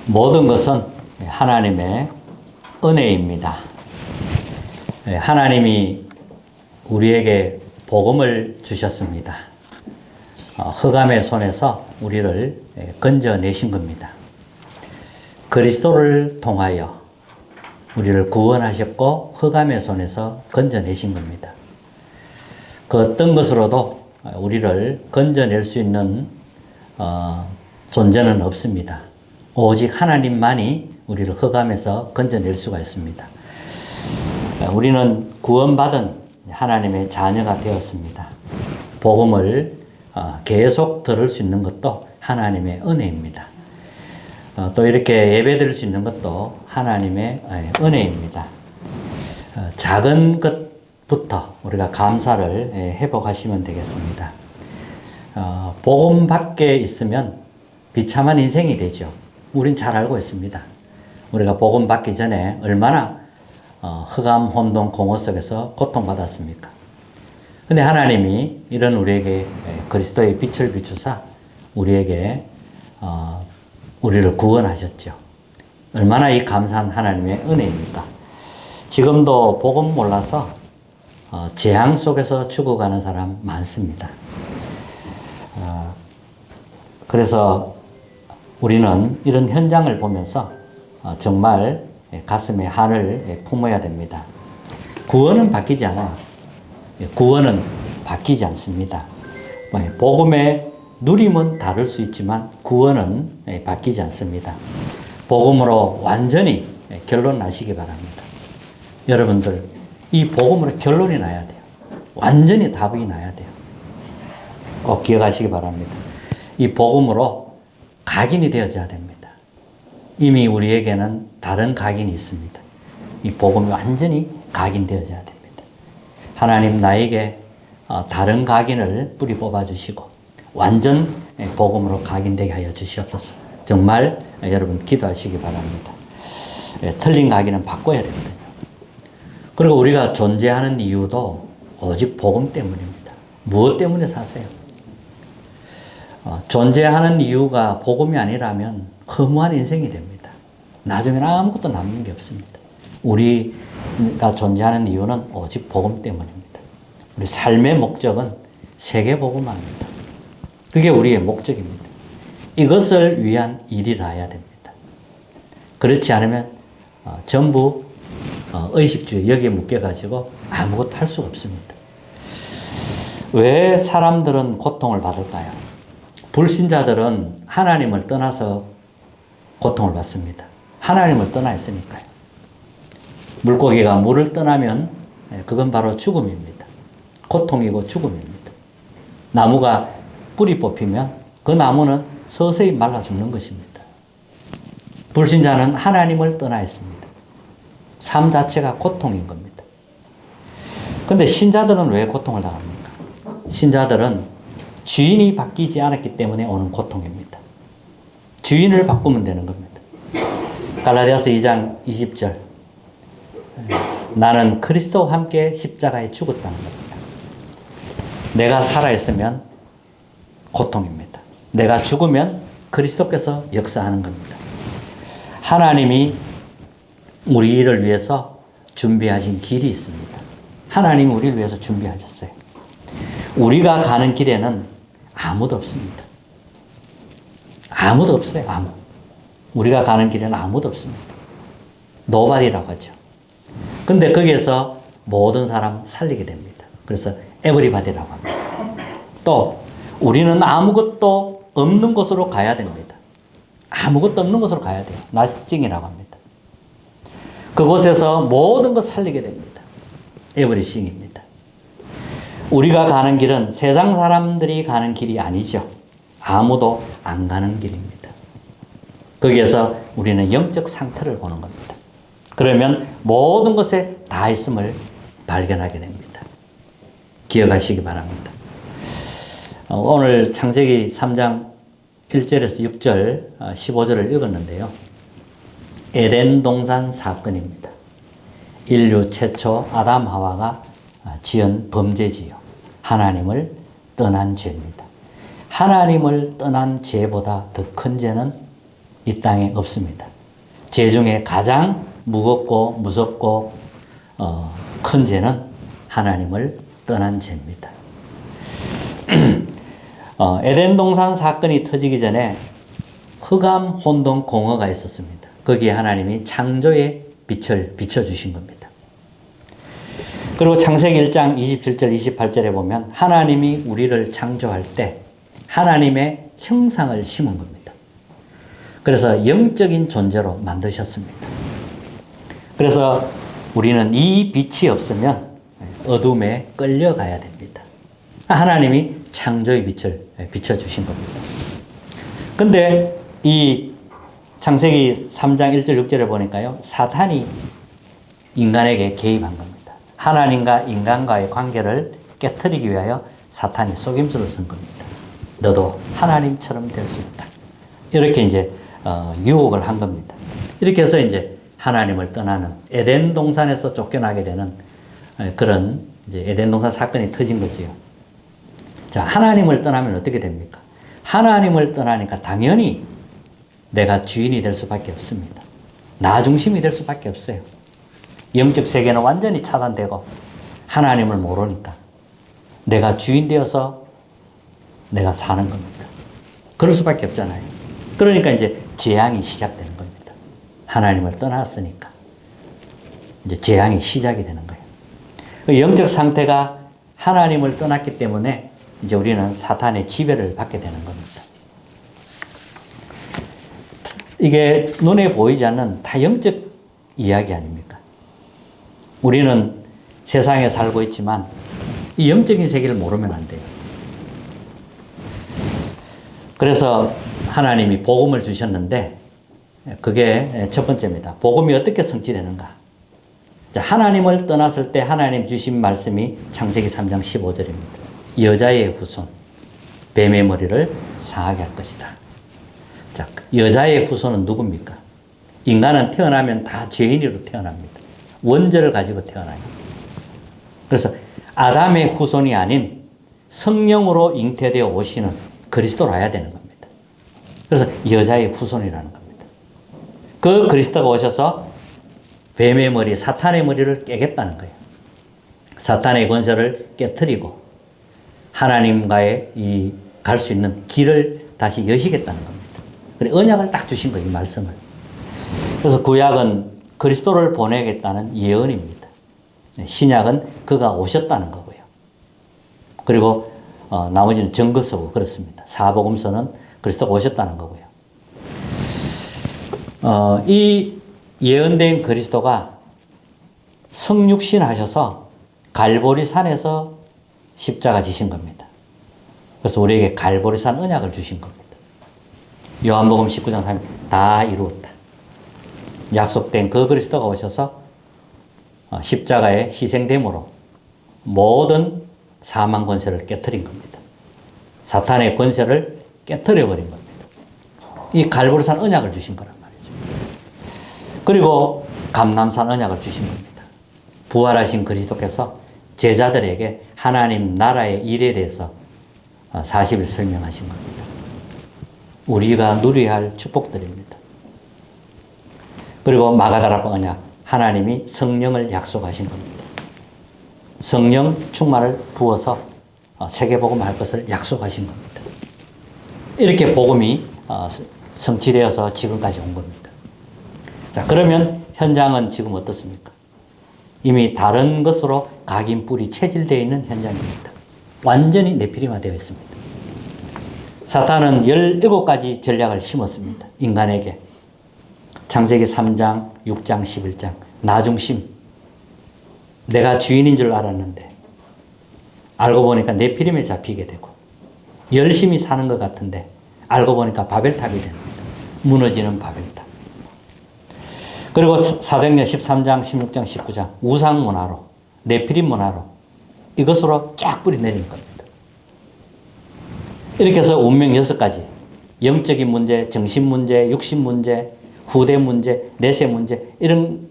모든 것은 하나님의 은혜입니다. 하나님이 우리에게 복음을 주셨습니다. 흑암의 손에서 우리를 건져내신 겁니다. 그리스도를 통하여 우리를 구원하셨고 흑암의 손에서 건져내신 겁니다. 그 어떤 것으로도 우리를 건져낼 수 있는 존재는 없습니다. 오직 하나님만이 우리를 흑암에서 건져낼 수가 있습니다. 우리는 구원받은 하나님의 자녀가 되었습니다. 복음을 계속 들을 수 있는 것도 하나님의 은혜입니다. 또 이렇게 예배 드릴 수 있는 것도 하나님의 은혜입니다. 작은 것부터 우리가 감사를 회복하시면 되겠습니다. 복음 밖에 있으면 비참한 인생이 되죠. 우린 잘 알고 있습니다. 우리가 복음 받기 전에 얼마나 흑암, 혼돈, 공허 속에서 고통받았습니까? 근데 하나님이 이런 우리에게 그리스도의 빛을 비추사 우리에게 우리를 구원하셨죠. 얼마나 이 감사한 하나님의 은혜입니까? 지금도 복음 몰라서 재앙 속에서 죽어가는 사람 많습니다. 그래서 우리는 이런 현장을 보면서 정말 가슴에 한을 품어야 됩니다. 구원은 바뀌지 않아요. 구원은 바뀌지 않습니다. 복음의 누림은 다를 수 있지만 구원은 바뀌지 않습니다. 복음으로 완전히 결론 나시기 바랍니다. 여러분들, 이 복음으로 결론이 나야 돼요. 완전히 답이 나야 돼요. 꼭 기억하시기 바랍니다. 이 복음으로 각인이 되어져야 됩니다. 이미 우리에게는 다른 각인이 있습니다. 이 복음이 완전히 각인되어져야 됩니다. 하나님 나에게 다른 각인을 뿌리 뽑아주시고 완전 복음으로 각인되게 하여 주시옵소서. 정말 여러분 기도하시기 바랍니다. 틀린 각인은 바꿔야 됩니다. 그리고 우리가 존재하는 이유도 오직 복음 때문입니다. 무엇 때문에 사세요? 존재하는 이유가 복음이 아니라면 허무한 인생이 됩니다. 나중에는 아무것도 남는 게 없습니다. 우리가 존재하는 이유는 오직 복음 때문입니다. 우리 삶의 목적은 세계복음화입니다. 그게 우리의 목적입니다. 이것을 위한 일이라야 됩니다. 그렇지 않으면 전부 의식주의 여기에 묶여가지고 아무것도 할 수가 없습니다. 왜 사람들은 고통을 받을까요? 불신자들은 하나님을 떠나서 고통을 받습니다. 하나님을 떠나 있으니까요. 물고기가 물을 떠나면 그건 바로 죽음입니다. 고통이고 죽음입니다. 나무가 뿌리 뽑히면 그 나무는 서서히 말라 죽는 것입니다. 불신자는 하나님을 떠나 있습니다. 삶 자체가 고통인 겁니다. 그런데 신자들은 왜 고통을 당합니까? 신자들은 주인이 바뀌지 않았기 때문에 오는 고통입니다. 주인을 바꾸면 되는 겁니다. 갈라디아서 2장 20절. 나는 그리스도와 함께 십자가에 죽었다는 겁니다. 내가 살아있으면 고통입니다. 내가 죽으면 그리스도께서 역사하는 겁니다. 하나님이 우리를 위해서 준비하신 길이 있습니다. 하나님이 우리를 위해서 준비하셨어요. 우리가 가는 길에는 아무도 없습니다. 아무도 없어요. 우리가 가는 길에는 아무도 없습니다. 노바디라고 하죠. 근데 거기에서 모든 사람 살리게 됩니다. 그래서 에브리바디라고 합니다. 또 우리는 아무것도 없는 곳으로 가야 됩니다. 아무것도 없는 곳으로 가야 돼요. 나싱이라고 합니다. 그곳에서 모든 것 살리게 됩니다. 에브리싱입니다. 우리가 가는 길은 세상 사람들이 가는 길이 아니죠. 아무도 안 가는 길입니다. 거기에서 우리는 영적 상태를 보는 겁니다. 그러면 모든 것에 다 있음을 발견하게 됩니다. 기억하시기 바랍니다. 오늘 창세기 3장 1절에서 6절, 15절을 읽었는데요. 에덴 동산 사건입니다. 인류 최초 아담 하와가 지은 범죄지요. 하나님을 떠난 죄입니다. 하나님을 떠난 죄보다 더 큰 죄는 이 땅에 없습니다. 죄 중에 가장 무겁고 무섭고 큰 죄는 하나님을 떠난 죄입니다. 에덴 동산 사건이 터지기 전에 흑암, 혼돈, 공허가 있었습니다. 거기에 하나님이 창조의 빛을 비춰주신 겁니다. 그리고 창세기 1장 27절, 28절에 보면 하나님이 우리를 창조할 때 하나님의 형상을 심은 겁니다. 그래서 영적인 존재로 만드셨습니다. 그래서 우리는 이 빛이 없으면 어둠에 끌려가야 됩니다. 하나님이 창조의 빛을 비춰주신 겁니다. 근데 이 창세기 3장 1절 6절에 보니까요, 사탄이 인간에게 개입한 겁니다. 하나님과 인간과의 관계를 깨트리기 위하여 사탄이 속임수를 쓴 겁니다. 너도 하나님처럼 될 수 있다. 이렇게 이제 유혹을 한 겁니다. 이렇게 해서 이제 하나님을 떠나는 에덴 동산에서 쫓겨나게 되는 그런 이제 에덴 동산 사건이 터진 거지요. 자, 하나님을 떠나면 어떻게 됩니까? 하나님을 떠나니까 당연히 내가 주인이 될 수밖에 없습니다. 나 중심이 될 수밖에 없어요. 영적 세계는 완전히 차단되고 하나님을 모르니까 내가 주인 되어서 내가 사는 겁니다. 그럴 수밖에 없잖아요. 그러니까 이제 재앙이 시작되는 겁니다. 하나님을 떠났으니까 이제 재앙이 시작이 되는 거예요. 영적 상태가 하나님을 떠났기 때문에 이제 우리는 사탄의 지배를 받게 되는 겁니다. 이게 눈에 보이지 않는 다 영적 이야기 아닙니까? 우리는 세상에 살고 있지만 이 영적인 세계를 모르면 안 돼요. 그래서 하나님이 복음을 주셨는데 그게 첫 번째입니다. 복음이 어떻게 성취되는가? 자, 하나님을 떠났을 때 하나님 주신 말씀이 창세기 3장 15절입니다. 여자의 후손, 뱀의 머리를 상하게 할 것이다. 자, 여자의 후손은 누굽니까? 인간은 태어나면 다 죄인으로 태어납니다. 원죄를 가지고 태어나요. 그래서 아담의 후손이 아닌 성령으로 잉태되어 오시는 그리스도로 와야 되는 겁니다. 그래서 여자의 후손이라는 겁니다. 그 그리스도가 오셔서 뱀의 머리, 사탄의 머리를 깨겠다는 거예요. 사탄의 권세를 깨트리고 하나님과의 이 갈 수 있는 길을 다시 여시겠다는 겁니다. 그래 언약을 딱 주신 거예요, 이 말씀을. 그래서 구약은 그리스도를 보내겠다는 예언입니다. 신약은 그가 오셨다는 거고요. 그리고 나머지는 증거서고 그렇습니다. 사복음서는 그리스도가 오셨다는 거고요. 이 예언된 그리스도가 성육신 하셔서 갈보리산에서 십자가 지신 겁니다. 그래서 우리에게 갈보리산 언약을 주신 겁니다. 요한복음 19장 3절 다 이루었다. 약속된 그 그리스도가 오셔서 십자가의 희생됨으로 모든 사망 권세를 깨트린 겁니다. 사탄의 권세를 깨트려 버린 겁니다. 이 갈보리산 언약을 주신 거란 말이죠. 그리고 감람산 언약을 주신 겁니다. 부활하신 그리스도께서 제자들에게 하나님 나라의 일에 대해서 40일 설명하신 겁니다. 우리가 누려야 할 축복들입니다. 그리고 마가다락 언약, 하나님이 성령을 약속하신 겁니다. 성령 충만을 부어서 세계복음 할 것을 약속하신 겁니다. 이렇게 복음이 성취되어서 지금까지 온 겁니다. 자, 그러면 현장은 지금 어떻습니까? 이미 다른 것으로 각인 뿔이 체질되어 있는 현장입니다. 완전히 네피림화되어 있습니다. 사탄은 17가지 전략을 심었습니다. 인간에게. 창세기 3장, 6장, 11장. 나중심. 내가 주인인 줄 알았는데 알고 보니까 네피림에 잡히게 되고 열심히 사는 것 같은데 알고 보니까 바벨탑이 됩니다. 무너지는 바벨탑. 그리고 사도행전 13장, 16장, 19장 우상 문화로 네피림 문화로 이것으로 쫙 뿌리 내린 겁니다. 이렇게 해서 운명 6가지 영적인 문제, 정신 문제, 육신 문제, 후대 문제, 내세 문제 이런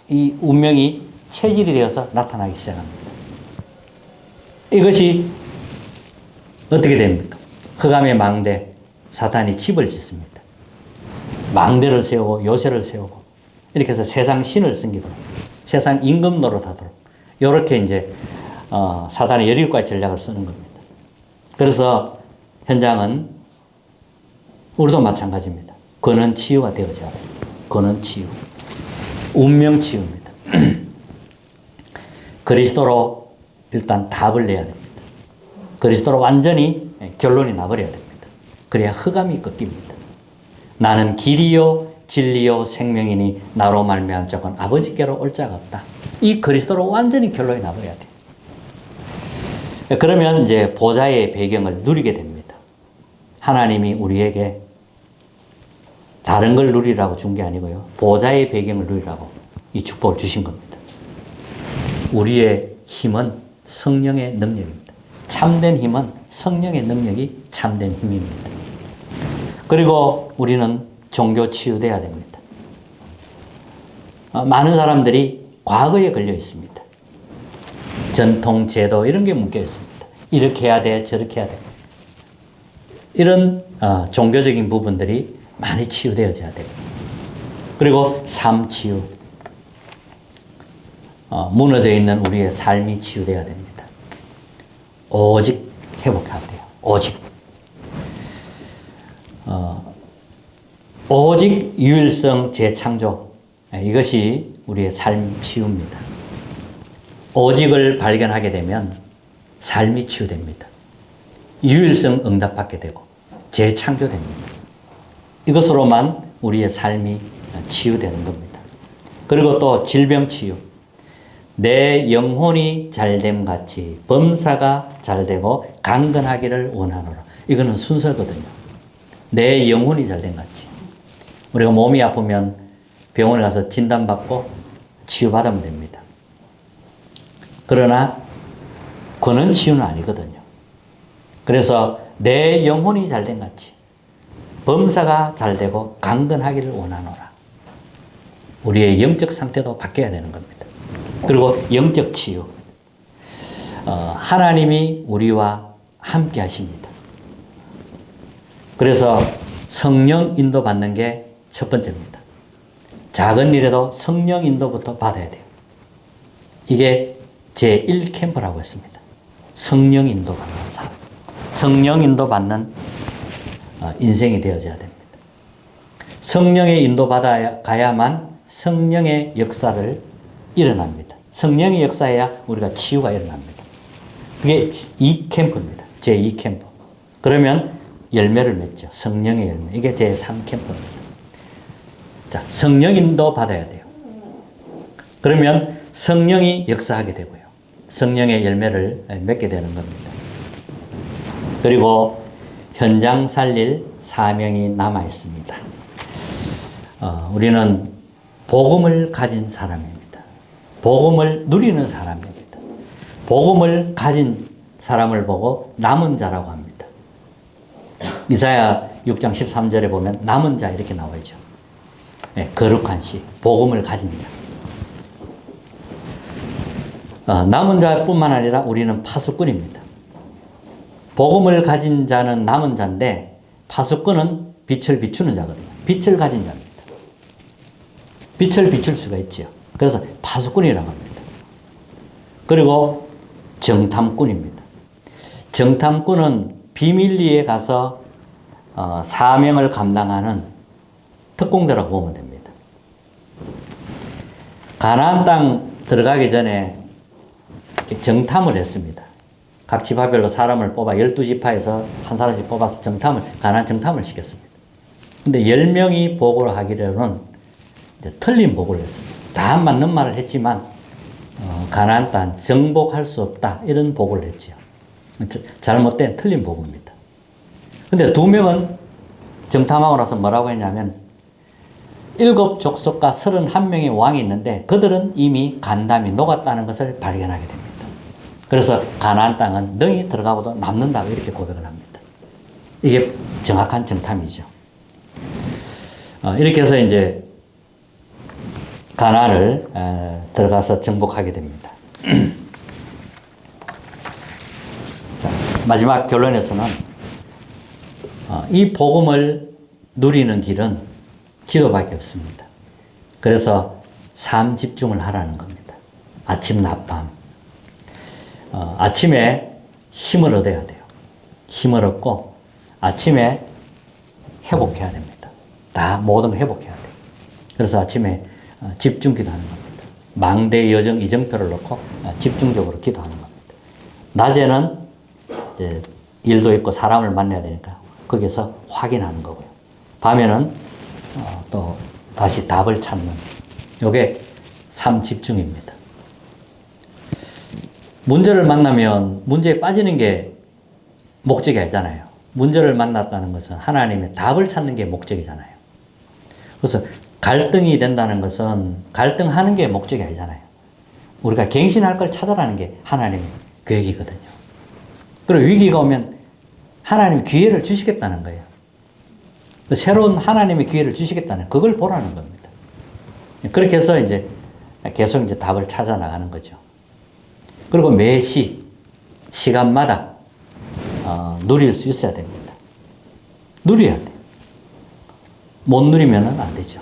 이 운명이 체질이 되어서 나타나기 시작합니다. 이것이 어떻게 됩니까? 흑암의 망대 사탄이 칩을 짓습니다. 망대를 세우고 요새를 세우고 이렇게 해서 세상 신을 섬기도록 세상 임금 노릇하도록 이렇게 이제 사단의 열일과의 전략을 쓰는 겁니다. 그래서 현장은 우리도 마찬가지입니다. 그는 치유가 되어져야 됩니다. 그는 치유. 운명 치유입니다. 그리스도로 일단 답을 내야 됩니다. 그리스도로 완전히 결론이 나버려야 됩니다. 그래야 흑암이 꺾입니다. 나는 길이요 진리요 생명이니 나로 말미암은 자는 아버지께로 올 자가 없다. 이 그리스도로 완전히 결론이 나버려야 돼요. 그러면 이제 보좌의 배경을 누리게 됩니다. 하나님이 우리에게 다른 걸 누리라고 준 게 아니고요. 보좌의 배경을 누리라고 이 축복을 주신 겁니다. 우리의 힘은 성령의 능력입니다. 참된 힘은 성령의 능력이 참된 힘입니다. 그리고 우리는 종교 치유돼야 됩니다. 많은 사람들이 과거에 걸려 있습니다. 전통, 제도 이런 게 묶여 있습니다. 이렇게 해야 돼, 저렇게 해야 돼. 이런 종교적인 부분들이 많이 치유되어져야 됩니다. 그리고 삶 치유. 무너져 있는 우리의 삶이 치유돼야 됩니다. 오직 회복해야 돼요. 오직. 오직 유일성 재창조. 이것이 우리의 삶 치유입니다. 오직을 발견하게 되면 삶이 치유됩니다. 유일성 응답받게 되고 재창조됩니다. 이것으로만 우리의 삶이 치유되는 겁니다. 그리고 또 질병 치유. 내 영혼이 잘됨 같이 범사가 잘되고 강건하기를 원하노라. 이거는 순서거든요. 내 영혼이 잘됨 같이. 우리가 몸이 아프면 병원에 가서 진단받고 치유받으면 됩니다. 그러나 그는 치유는 아니거든요. 그래서 내 영혼이 잘된 같이 범사가 잘되고 강건하기를 원하노라. 우리의 영적 상태도 바뀌어야 되는 겁니다. 그리고 영적 치유. 하나님이 우리와 함께 하십니다. 그래서 성령 인도 받는 게 첫 번째입니다. 작은 일에도 성령 인도부터 받아야 돼요. 이게 제1캠프라고 했습니다. 성령 인도 받는 사람. 성령 인도 받는 인생이 되어져야 됩니다. 성령의 인도 받아가야만 성령의 역사를 일어납니다. 성령의 역사해야 우리가 치유가 일어납니다. 그게 2캠프입니다. 제2캠프. 그러면 열매를 맺죠. 성령의 열매. 이게 제3캠프입니다. 자, 성령 인도 받아야 돼요. 그러면 성령이 역사하게 되고요. 성령의 열매를 맺게 되는 겁니다. 그리고 현장 살릴 사명이 남아 있습니다. 우리는 복음을 가진 사람입니다. 복음을 누리는 사람입니다. 복음을 가진 사람을 보고 남은 자라고 합니다. 이사야 6장 13절에 보면 남은 자 이렇게 나와있죠. 네, 거룩한 씨, 복음을 가진 자. 남은 자뿐만 아니라 우리는 파수꾼입니다. 복음을 가진 자는 남은 자인데 파수꾼은 빛을 비추는 자거든요. 빛을 가진 자입니다. 빛을 비출 수가 있죠. 그래서 파수꾼이라고 합니다. 그리고 정탐꾼입니다. 정탐꾼은 비밀리에 가서 사명을 감당하는 특공대라고 보면 됩니다. 가나안 땅 들어가기 전에 정탐을 했습니다. 각 지파별로 사람을 뽑아 12지파에서 한 사람씩 뽑아서 가나안 정탐을 시켰습니다. 근데 10명이 보고를 하기로는 틀린 보고를 했습니다. 다 맞는 말을 했지만 가나안 땅 정복할 수 없다 이런 보고를 했죠. 잘못된 틀린 보고입니다. 근데 2명은 정탐하고 나서 뭐라고 했냐면 7 족속과 31명의 왕이 있는데 그들은 이미 간담이 녹았다는 것을 발견하게 됩니다. 그래서 가나안 땅은 능히 들어가고도 남는다고 이렇게 고백을 합니다. 이게 정확한 정탐이죠. 이렇게 해서 이제 가나안을 들어가서 정복하게 됩니다. 자, 마지막 결론에서는 이 복음을 누리는 길은 기도밖에 없습니다. 그래서 삶 집중을 하라는 겁니다. 아침, 낮밤. 아침에 힘을 얻어야 돼요. 힘을 얻고 아침에 회복해야 됩니다. 다 모든 걸 회복해야 돼요. 그래서 아침에 집중 기도하는 겁니다. 망대, 여정, 이정표를 놓고 집중적으로 기도하는 겁니다. 낮에는 이제 일도 있고 사람을 만나야 되니까 거기서 확인하는 거고요. 밤에는 또 다시 답을 찾는, 이게 삶 집중입니다. 문제를 만나면 문제에 빠지는 게 목적이 아니잖아요. 문제를 만났다는 것은 하나님의 답을 찾는 게 목적이잖아요. 그래서 갈등이 된다는 것은 갈등하는 게 목적이 아니잖아요. 우리가 갱신할 걸 찾아라는 게 하나님의 계획이거든요. 그리고 위기가 오면 하나님이 기회를 주시겠다는 거예요. 새로운 하나님의 기회를 주시겠다는, 그걸 보라는 겁니다. 그렇게 해서 이제 계속 이제 답을 찾아 나가는 거죠. 그리고 매 시간마다 누릴 수 있어야 됩니다. 누려야 돼요. 못 누리면 안 되죠.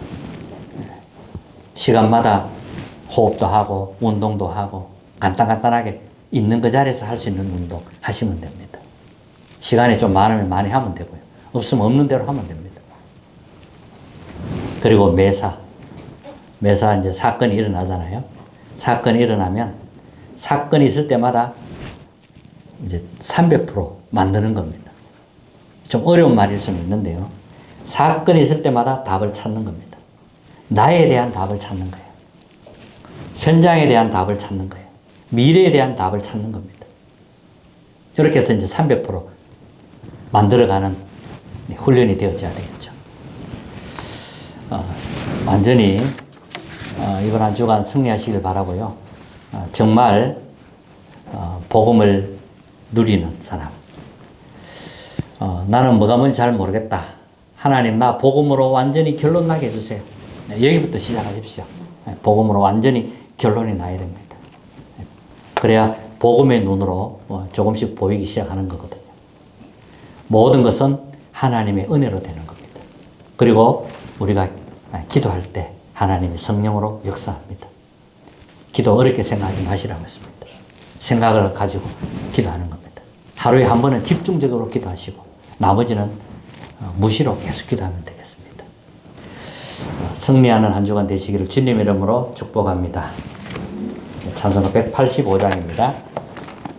시간마다 호흡도 하고 운동도 하고 간단하게 있는 그 자리에서 할 수 있는 운동 하시면 됩니다. 시간이 좀 많으면 많이 하면 되고요. 없으면 없는 대로 하면 됩니다. 그리고 매사 이제 사건이 일어나잖아요. 사건이 일어나면 사건이 있을 때마다 이제 300% 만드는 겁니다. 좀 어려운 말일 수는 있는데요. 사건이 있을 때마다 답을 찾는 겁니다. 나에 대한 답을 찾는 거예요. 현장에 대한 답을 찾는 거예요. 미래에 대한 답을 찾는 겁니다. 이렇게 해서 이제 300% 만들어가는 훈련이 되어져야 되겠죠. 완전히 이번 한 주간 승리하시길 바라고요. 정말 복음을 누리는 사람. 나는 뭐가 뭔지 잘 모르겠다. 하나님, 나 복음으로 완전히 결론 나게 해주세요. 여기부터 시작하십시오. 복음으로 완전히 결론이 나야 됩니다. 그래야 복음의 눈으로 조금씩 보이기 시작하는 거거든요. 모든 것은 하나님의 은혜로 되는 겁니다. 그리고 우리가 기도할 때 하나님의 성령으로 역사합니다. 기도 어렵게 생각하지 마시라고 했습니다. 생각을 가지고 기도하는 겁니다. 하루에 한 번은 집중적으로 기도하시고 나머지는 무시로 계속 기도하면 되겠습니다. 승리하는 한 주간 되시기를 주님 이름으로 축복합니다. 찬송가 185장입니다.